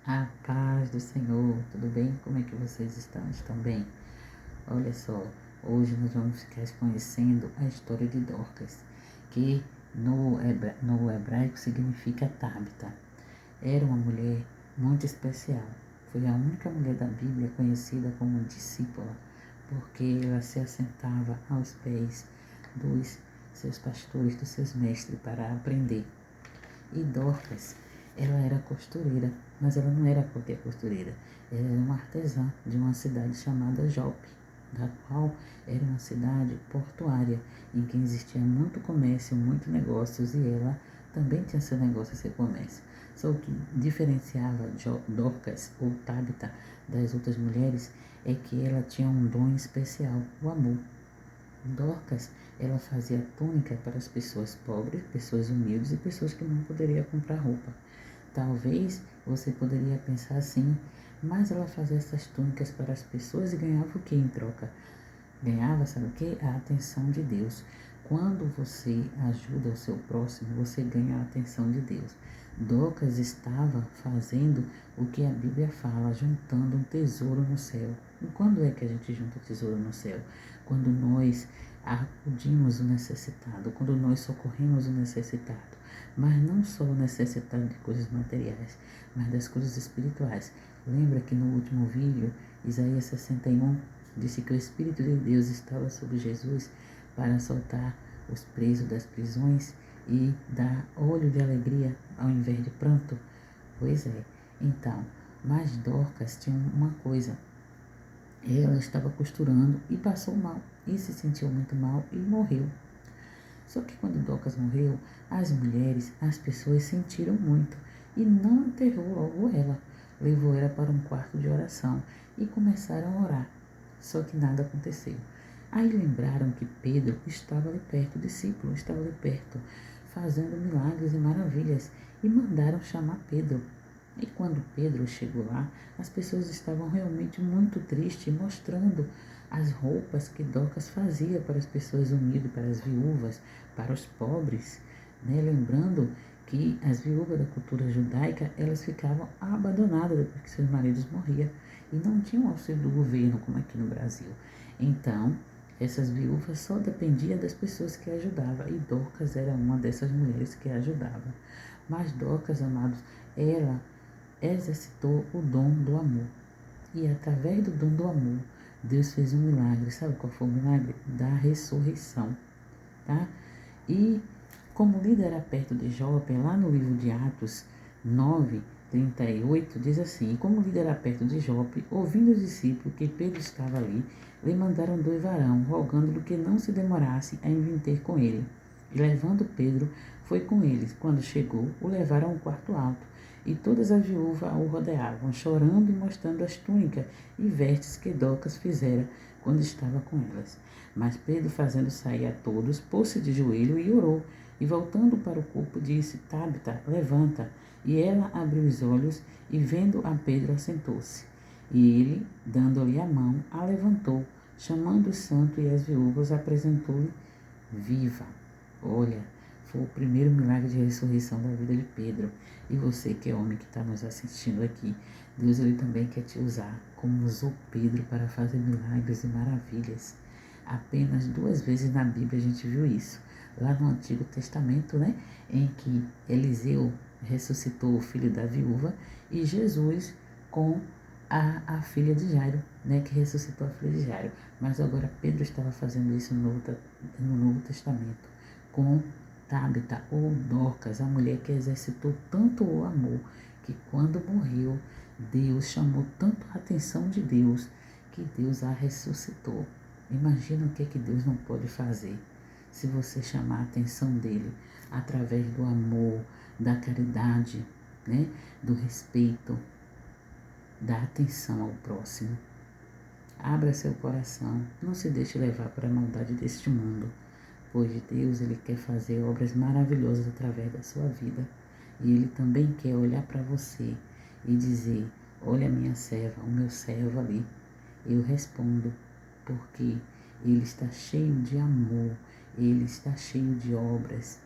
A paz do Senhor, tudo bem? Como é que vocês estão? Estão bem? Olha só, hoje nós vamos ficar conhecendo a história de Dorcas, que no hebraico significa Tabita. Era uma mulher muito especial. Foi a única mulher da Bíblia conhecida como discípula, porque ela se assentava aos pés dos seus pastores, dos seus mestres, para aprender. E Dorcas, ela era costureira, mas ela não era qualquer costureira. Ela era uma artesã de uma cidade chamada Jope, da qual era uma cidade portuária, em que existia muito comércio, muitos negócios, e ela também tinha seu negócio, seu comércio. Só o que diferenciava Dorcas ou Tabita das outras mulheres é que ela tinha um dom especial, o amor. Dorcas, ela fazia túnica para as pessoas pobres, pessoas humildes e pessoas que não poderiam comprar roupa. Talvez você poderia pensar assim, mas ela fazia essas túnicas para as pessoas e ganhava o que em troca? Ganhava, sabe o que? A atenção de Deus. Quando você ajuda o seu próximo, você ganha a atenção de Deus. Dorcas estava fazendo o que a Bíblia fala, juntando um tesouro no céu. E quando é que a gente junta tesouro no céu? Quando nós acudimos o necessitado, quando nós socorremos o necessitado. Mas não só o necessitado de coisas materiais, mas das coisas espirituais. Lembra que no último vídeo, Isaías 61 disse que o Espírito de Deus estava sobre Jesus para soltar os presos das prisões e dar olho de alegria ao invés de pranto? Pois é. Então, mas Dorcas tinha uma coisa. Ela estava costurando e passou mal. E se sentiu muito mal e morreu. Só que quando Dorcas morreu, as mulheres, as pessoas sentiram muito e não enterrou logo ela. Levou ela para um quarto de oração e começaram a orar. Só que nada aconteceu. Aí lembraram que Pedro estava ali perto, o discípulo estava ali perto, fazendo milagres e maravilhas, e mandaram chamar Pedro. E quando Pedro chegou lá, as pessoas estavam realmente muito tristes, mostrando as roupas que Dorcas fazia para as pessoas humildes, para as viúvas, para os pobres, né? Lembrando que as viúvas da cultura judaica, elas ficavam abandonadas depois que seus maridos morriam e não tinham auxílio do governo como aqui no Brasil. Então, essas viúvas só dependiam das pessoas que ajudavam, e Dorcas era uma dessas mulheres que ajudava. Mas Dorcas, amados, ela exercitou o dom do amor. E através do dom do amor, Deus fez um milagre. Sabe qual foi o milagre? Da ressurreição, tá? E como líder era perto de Jope, lá no livro de Atos 9:38 diz assim: E como líder era perto de Jope, ouvindo os discípulos que Pedro estava ali, lhe mandaram 2 varões, rogando-lhe que não se demorasse a vir ter com ele. E levando Pedro, foi com eles. Quando chegou, o levaram ao quarto alto, e todas as viúvas o rodeavam, chorando e mostrando as túnicas e vestes que Dorcas fizera quando estava com elas. Mas Pedro, fazendo sair a todos, pôs-se de joelho e orou, e voltando para o corpo, disse: Tabita, levanta. E ela abriu os olhos, e vendo a Pedro, assentou-se. E ele, dando-lhe a mão, a levantou, chamando os santos e as viúvas, apresentou-lhe viva. Olha, foi o primeiro milagre de ressurreição da vida de Pedro. E você que é homem que está nos assistindo aqui, Deus ele também quer te usar como usou Pedro para fazer milagres e maravilhas. Apenas 2 vezes na Bíblia a gente viu isso. Lá no Antigo Testamento, né, em que Eliseu ressuscitou o filho da viúva, e Jesus com a filha de Jairo, né, que ressuscitou a filha de Jairo. Mas agora Pedro estava fazendo isso no Novo Testamento, com Tabita ou Dorcas, a mulher que exercitou tanto o amor, que quando morreu, Deus chamou tanto a atenção de Deus, que Deus a ressuscitou. Imagina o que Deus não pode fazer se você chamar a atenção dele através do amor, da caridade, né, do respeito, da atenção ao próximo. Abra seu coração, não se deixe levar para a maldade deste mundo, pois Deus ele quer fazer obras maravilhosas através da sua vida. E ele também quer olhar para você e dizer: olha a minha serva, o meu servo ali. Eu respondo, porque ele está cheio de amor, ele está cheio de obras.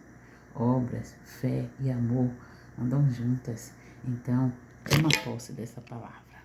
Obras, fé e amor andam juntas. Então, Toma posse dessa palavra.